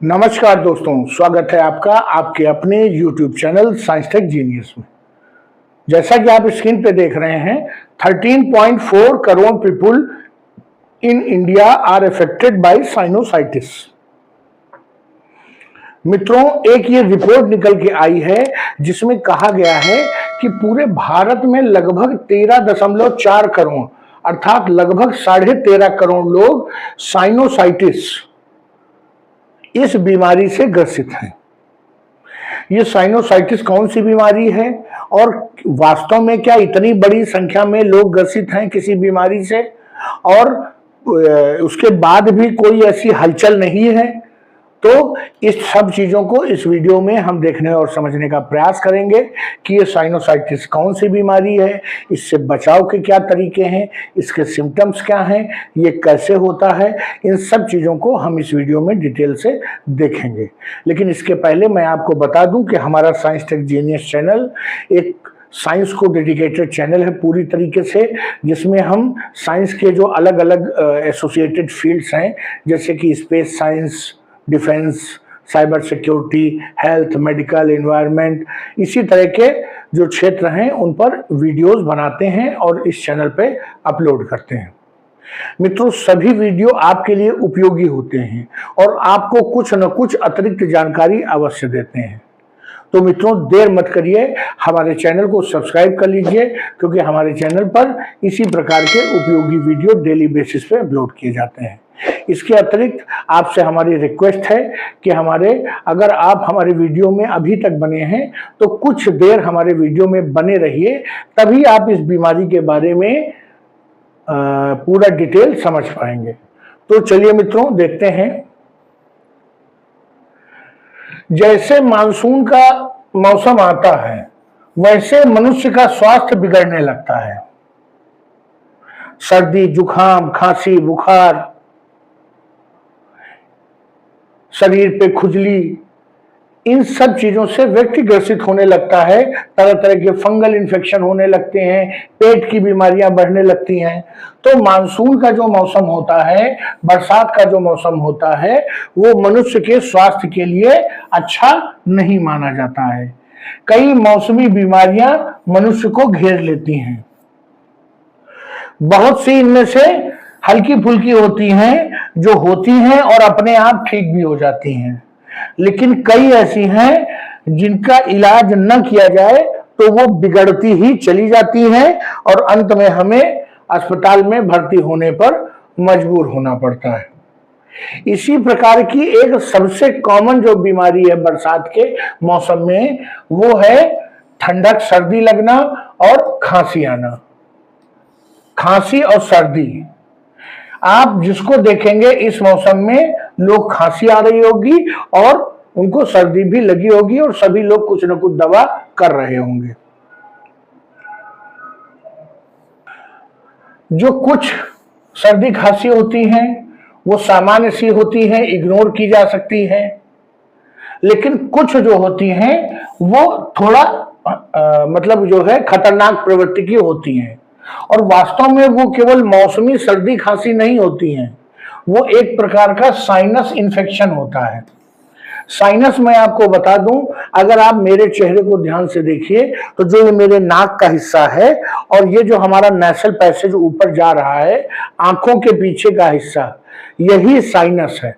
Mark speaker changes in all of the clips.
Speaker 1: नमस्कार दोस्तों, स्वागत है आपका आपके अपने YouTube channel science tech genius में। जैसा कि आप स्क्रीन पे देख रहे हैं, 13.4 crore people in India are affected by sinusitis. मित्रों, एक ये रिपोर्ट निकल के आई है जिसमें कहा गया है कि पूरे भारत में लगभग 13.4 करोड़ अर्थात लगभग 13.5 करोड़ लोग साइनोसाइटिस इस बीमारी से ग्रसित हैं। ये साइनोसाइटिस कौन सी बीमारी है और वास्तव में क्या इतनी बड़ी संख्या में लोग ग्रसित हैं किसी बीमारी से और उसके बाद भी कोई ऐसी हलचल नहीं है, तो इस सब चीजों को इस वीडियो में हम देखने और समझने का प्रयास करेंगे कि ये साइनोसाइटिस कौन सी बीमारी है, इससे बचाव के क्या तरीके हैं, इसके सिम्टम्स क्या हैं, ये कैसे होता है। इन सब चीज़ों को हम इस वीडियो में डिटेल से देखेंगे। लेकिन इसके पहले मैं आपको बता दूं कि हमारा साइंस टेक जीनियस चैनल एक साइंस को डेडिकेटेड चैनल है पूरी तरीके से, जिसमें हम साइंस के जो अलग अलग एसोसिएटेड फील्ड्स हैं जैसे कि space science, defence, cyber security, health, medical, environment, इसी तरह के जो क्षेत्र हैं उन पर वीडियोस बनाते हैं और इस चैनल पे अपलोड करते हैं। मित्रों, सभी वीडियो आपके लिए उपयोगी होते हैं और आपको कुछ न कुछ अतिरिक्त जानकारी अवश्य देते हैं। तो मित्रों, देर मत करिए, हमारे चैनल को सब्सक्राइब कर लीजिए, क्योंकि हमारे चैनल पर इसी प्रकार के उपयोगी वीडियो डेली बेसिस पे अपलोड किए जाते हैं। इसके अतिरिक्त आपसे हमारी रिक्वेस्ट है कि अगर आप हमारे वीडियो में अभी तक बने हैं तो कुछ देर हमारे वीडियो में बने रहिए, तभी आप इस बीमारी के बारे में पूरा डिटेल समझ पाएंगे। तो चलिए मित्रों, देखते हैं। जैसे मानसून का मौसम आता है वैसे मनुष्य का स्वास्थ्य बिगड़ने लगता है। सर्दी, जुकाम, खांसी, बुखार, शरीर पे खुजली, इन सब चीजों से व्यक्ति ग्रसित होने लगता है। तरह तरह के फंगल इन्फेक्शन होने लगते हैं, पेट की बीमारियां बढ़ने लगती हैं। तो मानसून का जो मौसम होता है, बरसात का जो मौसम होता है, वो मनुष्य के स्वास्थ्य के लिए अच्छा नहीं माना जाता है। कई मौसमी बीमारियां मनुष्य को घेर लेती हैं। बहुत सी इनमें से हल्की फुल्की होती हैं, जो होती हैं और अपने आप ठीक भी हो जाती हैं, लेकिन कई ऐसी हैं जिनका इलाज न किया जाए तो वो बिगड़ती ही चली जाती हैं और अंत में हमें अस्पताल में भर्ती होने पर मजबूर होना पड़ता है। इसी प्रकार की एक सबसे कॉमन जो बीमारी है बरसात के मौसम में, वो है ठंडक, सर्दी लगना और खांसी आना। खांसी और सर्दी, आप जिसको देखेंगे इस मौसम में लोग खांसी आ रही होगी और उनको सर्दी भी लगी होगी और सभी लोग कुछ न कुछ दवा कर रहे होंगे। जो कुछ सर्दी खांसी होती हैं वो सामान्य सी होती हैं, इग्नोर की जा सकती हैं, लेकिन कुछ जो होती हैं वो थोड़ा मतलब जो है खतरनाक प्रवृत्ति की होती हैं और वास्तव में वो केवल मौसमी सर्दी खांसी नहीं होती हैं, वो एक प्रकार का साइनस इन्फेक्शन होता है। साइनस मैं आपको बता दूं, अगर आप मेरे चेहरे को ध्यान से देखिए तो जो ये मेरे नाक का हिस्सा है और ये जो हमारा नेसल पैसेज ऊपर जा रहा है, आंखों के पीछे का हिस्सा, यही साइनस है।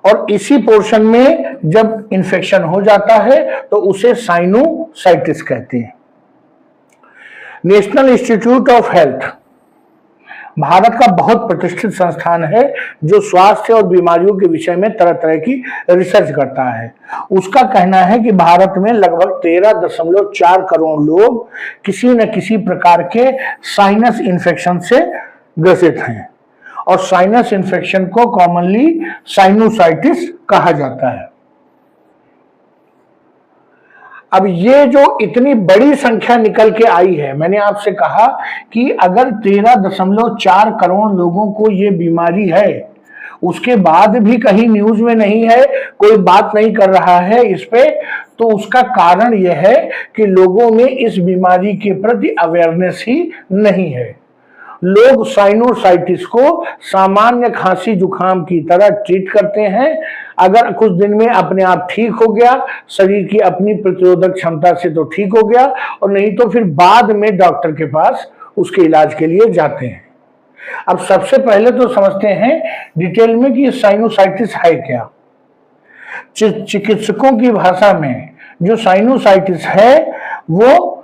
Speaker 1: और इसी पोर्शन में जब इन्फेक्शन हो जाता है तो उसे साइनोसाइटिस कहते हैं। National institute of health Bharat का बहुत प्रतिष्ठित संस्थान है जो स्वास्थ्य और बीमारियों के विषय में तरह तरह की रिसर्च करता है। उसका कहना है कि भारत में लगभग 13.4 करोड़ लोग किसी न किसी प्रकार के साइनस इन्फेक्शन से ग्रसित हैं और साइनस इन्फेक्शन को कॉमनली साइनोसाइटिस कहा जाता है। अब ये जो इतनी बड़ी संख्या निकल के आई है, मैंने आपसे कहा कि अगर 13.4 करोड़ लोगों को ये बीमारी है, उसके बाद भी कहीं न्यूज में नहीं है, कोई बात नहीं कर रहा है इस पे, तो उसका कारण यह है कि लोगों में इस बीमारी के प्रति अवेयरनेस ही नहीं है। लोग साइनोसाइटिस को सामान्य खांसी जुकाम की तरह ट्रीट करते हैं। अगर कुछ दिन में अपने आप ठीक हो गया, शरीर की अपनी प्रतिरोधक क्षमता से तो ठीक हो गया, और नहीं तो फिर बाद में डॉक्टर के पास उसके इलाज के लिए जाते हैं। अब सबसे पहले तो समझते हैं डिटेल में कि साइनोसाइटिस है क्या। चिकित्सकों की भाषा में जो साइनोसाइटिस है वो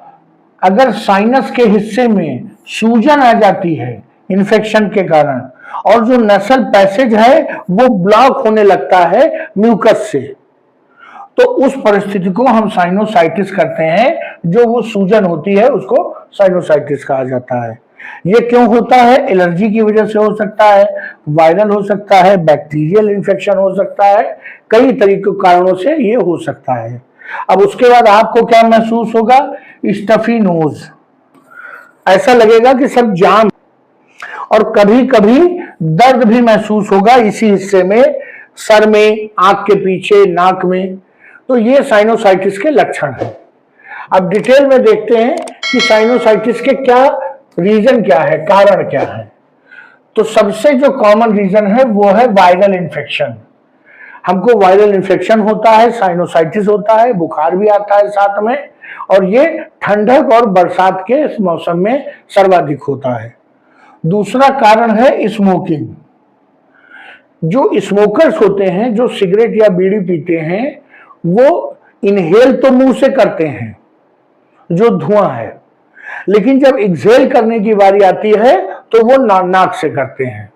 Speaker 1: अगर साइनस के हिस्से में सूजन आ जाती है इन्फेक्शन के कारण, और जो नसल पैसेज है वो ब्लॉक होने लगता है म्यूकस से, तो उस परिस्थिति को हम साइनोसाइटिस करते हैं। जो वो सूजन होती है उसको साइनोसाइटिस कहा जाता है। ये क्यों होता है? एलर्जी की वजह से हो सकता है, वायरल हो सकता है, बैक्टीरियल इन्फेक्शन हो सकता है, कई तरीके कारणों से ये हो सकता है। अब उसके बाद आपको क्या महसूस होगा? स्टफी नोज, ऐसा लगेगा कि सब जाम, और कभी कभी दर्द भी महसूस होगा इसी हिस्से में, सर में, आंख के पीछे, नाक में। तो ये साइनोसाइटिस के लक्षण हैं। अब डिटेल में देखते हैं कि साइनोसाइटिस के क्या रीजन क्या है, कारण क्या है। तो सबसे जो कॉमन रीजन है वो है वायरल इन्फेक्शन। हमको वायरल इन्फेक्शन होता है, साइनोसाइटिस होता है, बुखार भी आता है साथ में, और ये ठंडक और बरसात के इस मौसम में सर्वाधिक होता है। दूसरा कारण है स्मोकिंग। जो स्मोकर्स होते हैं, जो सिगरेट या बीड़ी पीते हैं, वो इनहेल तो मुंह से करते हैं जो धुआं है, लेकिन जब एक्सहेल करने की बारी आती है तो वो नाक से करते हैं।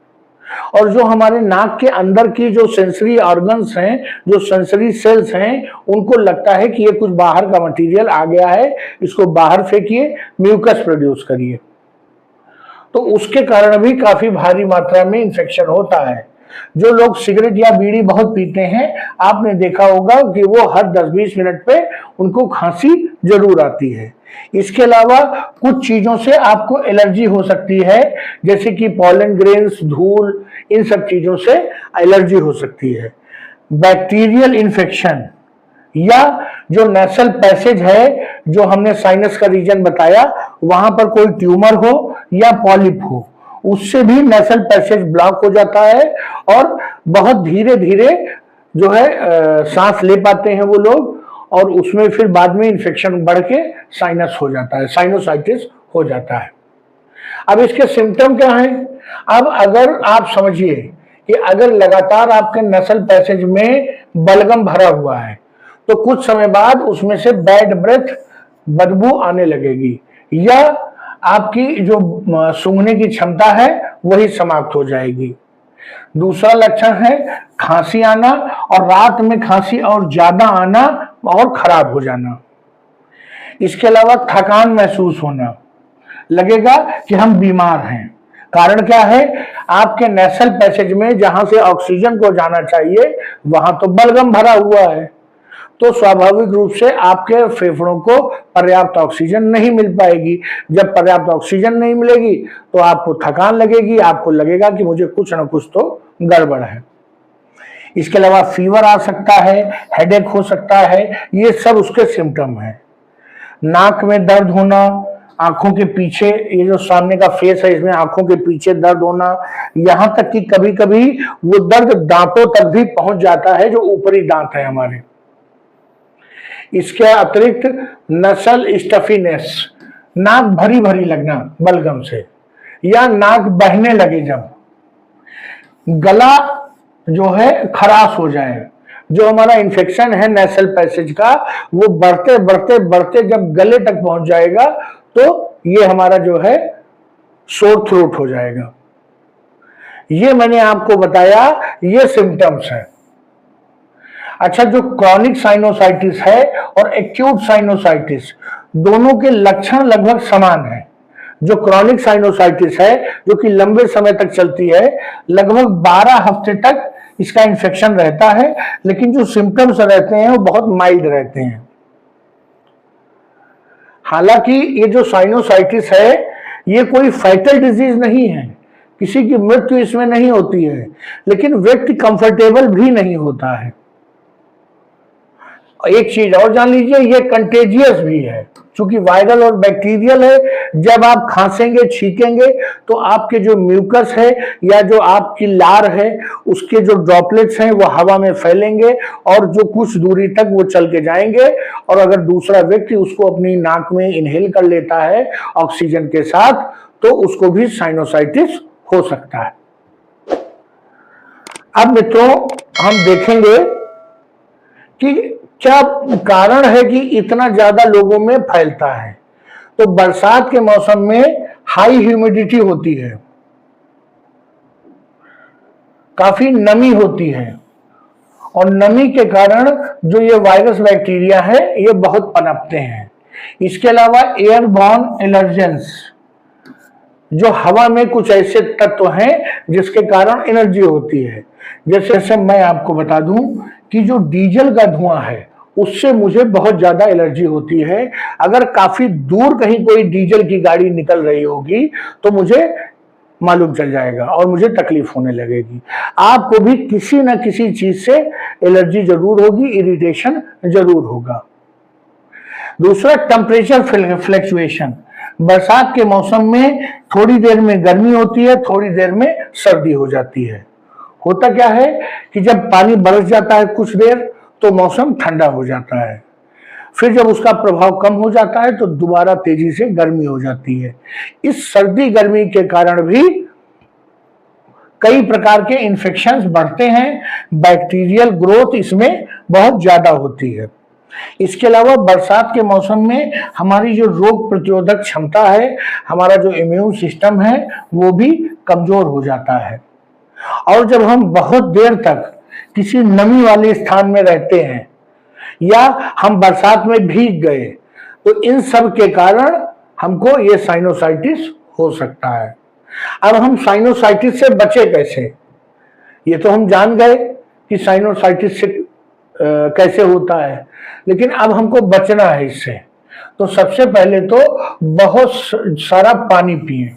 Speaker 1: और जो हमारे नाक के अंदर की जो सेंसरी ऑर्गन्स हैं, जो सेंसरी सेल्स हैं, उनको लगता है कि ये कुछ बाहर का मटेरियल आ गया है, इसको बाहर फेंकिए, म्यूकस प्रोड्यूस करिए। तो उसके कारण भी काफी भारी मात्रा में इंफेक्शन होता है। जो लोग सिगरेट या बीड़ी बहुत पीते हैं, आपने देखा होगा कि वो हर 10-20 मिनट पे उनको खांसी जरूर आती है। इसके अलावा कुछ चीजों से आपको एलर्जी हो सकती है, जैसे कि पॉलन ग्रेन्स, धूल, इन सब चीजों से एलर्जी हो सकती है। बैक्टीरियल इन्फेक्शन या जो नेसल पैसेज है, जो हमने साइनस का रीजन बताया, वहां पर कोई ट्यूमर हो या पॉलिप हो, उससे भी नेसल पैसेज ब्लॉक हो जाता है, और बहुत धीरे धीरे जो है सांस ले पाते हैं वो लोग, और उसमें फिर बाद में इन्फेक्शन बढ़ के साइनस हो जाता है, साइनोसाइटिस हो जाता है। अब इसके सिम्टम क्या हैं? अब अगर आप समझिए कि अगर लगातार आपके नसल पैसेज में बलगम भरा हुआ है, तो कुछ समय बाद उसमें से बैड ब्रेथ, बदबू आने लगेगी, या आपकी जो सूंघने की क्षमता है वही समाप्त हो जाएगी। दूसरा लक्षण है खांसी आना, और रात में खांसी और ज्यादा आना और खराब हो जाना। इसके अलावा थकान महसूस होना, लगेगा कि हम बीमार हैं। कारण क्या है? आपके नेसल पैसेज में जहां से ऑक्सीजन को जाना चाहिए वहां तो बलगम भरा हुआ है, तो स्वाभाविक रूप से आपके फेफड़ों को पर्याप्त ऑक्सीजन नहीं मिल पाएगी। जब पर्याप्त ऑक्सीजन नहीं मिलेगी तो आपको थकान लगेगी, आपको लगेगा कि मुझे कुछ ना कुछ तो गड़बड़ है। इसके अलावा फीवर आ सकता है, हेडेक हो सकता है, ये सब उसके सिम्टम हैं। नाक में दर्द होना, आंखों के पीछे, ये जो सामने का फेस है इसमें आंखों के पीछे दर्द होना, यहां तक कि कभी कभी वो दर्द दांतों तक भी पहुंच जाता है, जो ऊपरी दांत है हमारे। इसके अतिरिक्त नसल स्टफीनेस, नाक भरी भरी लगना बलगम से, या नाक बहने लगे, जब गला जो है खराश हो जाए, जो हमारा इन्फेक्शन है नेसल पैसेज का, वो बढ़ते बढ़ते बढ़ते जब गले तक पहुंच जाएगा तो ये हमारा जो है सोर थ्रोट हो जाएगा। ये मैंने आपको बताया, ये सिम्टम्स हैं। अच्छा, जो क्रॉनिक साइनोसाइटिस है और एक्यूट साइनोसाइटिस, दोनों के लक्षण लगभग समान हैं। जो क्रॉनिक साइनोसाइटिस है, जो कि लंबे समय तक चलती है, लगभग 12 हफ्ते तक इसका इन्फेक्शन रहता है, लेकिन जो सिम्टम्स रहते हैं वो बहुत माइल्ड रहते हैं। हालांकि ये जो साइनोसाइटिस है ये कोई फैटल डिजीज नहीं है, किसी की मृत्यु इसमें नहीं होती है, लेकिन व्यक्ति कंफर्टेबल भी नहीं होता है। एक चीज और जान लीजिए, ये कंटेजियस भी है। चूंकि वायरल और बैक्टीरियल है, जब आप खांसेंगे छींकेंगे तो आपके जो म्यूकस है या जो आपकी लार है उसके जो ड्रॉपलेट्स हैं वो हवा में फैलेंगे और जो कुछ दूरी तक वो चल के जाएंगे, और अगर दूसरा व्यक्ति उसको अपनी नाक में इनहेल कर लेता है ऑक्सीजन के साथ तो उसको भी साइनोसाइटिस हो सकता है। अब मित्रों हम देखेंगे कि क्या कारण है कि इतना ज्यादा लोगों में फैलता है। तो बरसात के मौसम में हाई ह्यूमिडिटी होती है, काफी नमी होती है, और नमी के कारण जो ये वायरस बैक्टीरिया है ये बहुत पनपते हैं। इसके अलावा एयरबॉर्न एलर्जेंस, जो हवा में कुछ ऐसे तत्व हैं जिसके कारण एनर्जी होती है। जैसे मैं आपको बता दूं कि जो डीजल का धुआं है उससे मुझे बहुत ज्यादा एलर्जी होती है। अगर काफी दूर कहीं कोई डीजल की गाड़ी निकल रही होगी तो मुझे मालूम चल जाएगा और मुझे तकलीफ होने लगेगी। आपको भी किसी न किसी चीज से एलर्जी जरूर होगी, इरिटेशन जरूर होगा। दूसरा, टेम्परेचर फ्लक्चुएशन। बरसात के मौसम में थोड़ी देर में गर्मी होती है, थोड़ी देर में सर्दी हो जाती है। होता क्या है कि जब पानी बरस जाता है कुछ देर तो मौसम ठंडा हो जाता है, फिर जब उसका प्रभाव कम हो जाता है तो दोबारा तेजी से गर्मी हो जाती है। इस सर्दी गर्मी के कारण भी कई प्रकार के इन्फेक्शंस बढ़ते हैं, बैक्टीरियल ग्रोथ इसमें बहुत ज्यादा होती है। इसके अलावा बरसात के मौसम में हमारी जो रोग प्रतिरोधक क्षमता है, हमारा जो इम्यून सिस्टम है वो भी कमजोर हो जाता है। और जब हम बहुत देर तक किसी नमी वाले स्थान में रहते हैं या हम बरसात में भीग गए तो इन सब के कारण हमको ये साइनोसाइटिस हो सकता है। अब हम साइनोसाइटिस से बचे कैसे? ये तो हम जान गए कि साइनोसाइटिस से कैसे होता है, लेकिन अब हमको बचना है इससे। तो सबसे पहले तो बहुत सारा पानी पिए।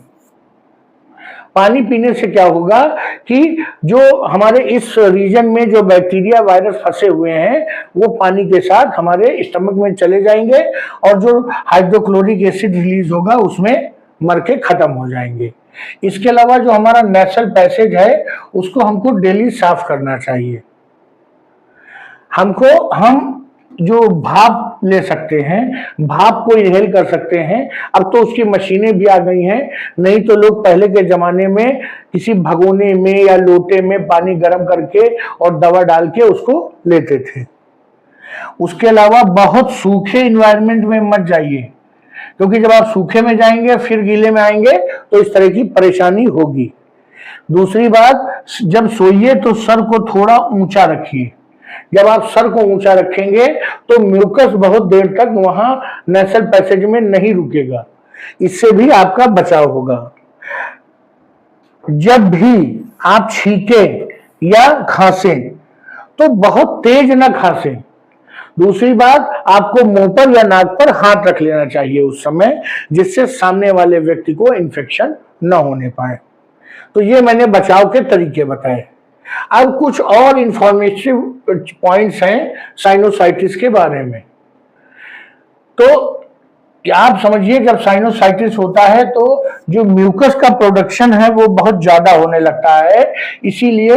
Speaker 1: पानी पीने से क्या होगा कि जो हमारे इस रीजन में जो बैक्टीरिया वायरस फंसे हुए हैं वो पानी के साथ हमारे स्टमक में चले जाएंगे और जो हाइड्रोक्लोरिक एसिड रिलीज होगा उसमें मर के खत्म हो जाएंगे। इसके अलावा जो हमारा नेशनल पैसेज है उसको हमको डेली साफ करना चाहिए। हम जो भाप ले सकते हैं, भाप को इनहेल कर सकते हैं। अब तो उसकी मशीनें भी आ गई हैं, नहीं तो लोग पहले के जमाने में किसी भगोने में या लोटे में पानी गर्म करके और दवा डाल के उसको लेते थे। उसके अलावा बहुत सूखे इन्वायरमेंट में मत जाइए, क्योंकि जब आप सूखे में जाएंगे फिर गीले में आएंगे तो इस तरह की परेशानी होगी। दूसरी बात, जब सोइए तो सर को थोड़ा ऊंचा रखिए। जब आप सर को ऊंचा रखेंगे तो म्यूकस बहुत देर तक वहां नेशनल पैसेज में नहीं रुकेगा, इससे भी आपका बचाव होगा। जब भी आप छींकें या खांसें तो बहुत तेज ना खांसें। दूसरी बात, आपको मुंह पर या नाक पर हाथ रख लेना चाहिए उस समय, जिससे सामने वाले व्यक्ति को इन्फेक्शन न होने पाए। तो ये मैंने बचाव के तरीके बताए। अब कुछ और इंफॉर्मेटिव पॉइंट्स हैं साइनोसाइटिस के बारे में। तो आप समझिए, जब साइनोसाइटिस होता है तो जो म्यूकस का प्रोडक्शन है वो बहुत ज्यादा होने लगता है, इसीलिए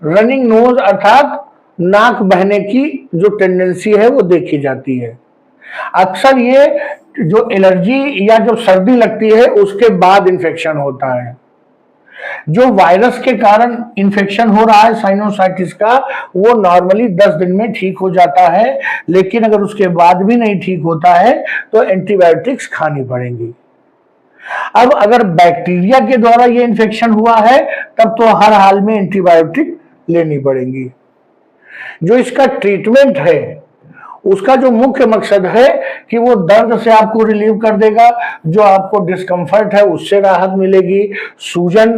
Speaker 1: रनिंग नोज अर्थात नाक बहने की जो टेंडेंसी है वो देखी जाती है। अक्सर ये जो एलर्जी या जो सर्दी लगती है उसके बाद इन्फेक्शन होता है। जो वायरस के कारण इन्फेक्शन हो रहा है साइनोसाइटिस का, वो नॉर्मली 10 दिन में ठीक हो जाता है, लेकिन अगर उसके बाद भी नहीं ठीक होता है तो एंटीबायोटिक्स खानी पड़ेंगी। अब अगर बैक्टीरिया के द्वारा ये इन्फेक्शन हुआ है तब तो हर हाल में एंटीबायोटिक लेनी पड़ेगी। जो इसका ट्रीटमेंट है उसका जो मुख्य मकसद है कि वो दर्द से आपको रिलीव कर देगा, जो आपको डिस्कम्फर्ट है उससे राहत मिलेगी, सूजन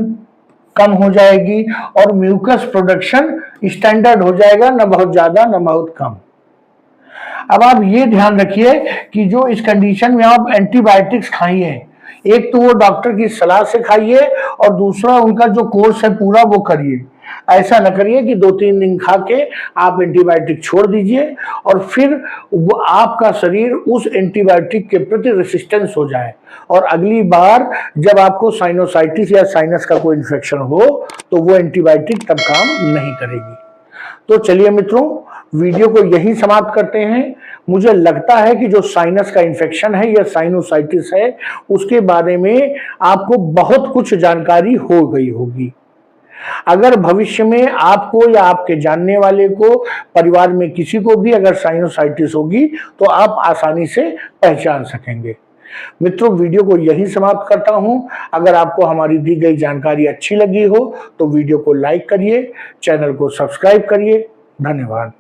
Speaker 1: कम हो जाएगी और म्यूकस प्रोडक्शन स्टैंडर्ड हो जाएगा, न बहुत ज्यादा न बहुत कम। अब आप ये ध्यान रखिए कि जो इस कंडीशन में आप एंटीबायोटिक्स खाइए, एक तो वो डॉक्टर की सलाह से खाइए और दूसरा उनका जो कोर्स है पूरा वो करिए। ऐसा न करिए कि 2-3 दिन खा के आप एंटीबायोटिक छोड़ दीजिए और फिर वो आपका शरीर उस एंटीबायोटिक के प्रति रेसिस्टेंस हो जाए और अगली बार जब आपको साइनोसाइटिस या साइनस का कोई इन्फेक्शन हो तो वो एंटीबायोटिक तब काम नहीं करेगी। तो चलिए मित्रों, वीडियो को यही समाप्त करते हैं। मुझे लगता है कि जो साइनस का इन्फेक्शन है या साइनोसाइटिस है उसके बारे में आपको बहुत कुछ जानकारी हो गई होगी। अगर भविष्य में आपको या आपके जानने वाले को, परिवार में किसी को भी अगर साइनोसाइटिस होगी तो आप आसानी से पहचान सकेंगे। मित्रों, वीडियो को यही समाप्त करता हूं। अगर आपको हमारी दी गई जानकारी अच्छी लगी हो तो वीडियो को लाइक करिए, चैनल को सब्सक्राइब करिए। धन्यवाद।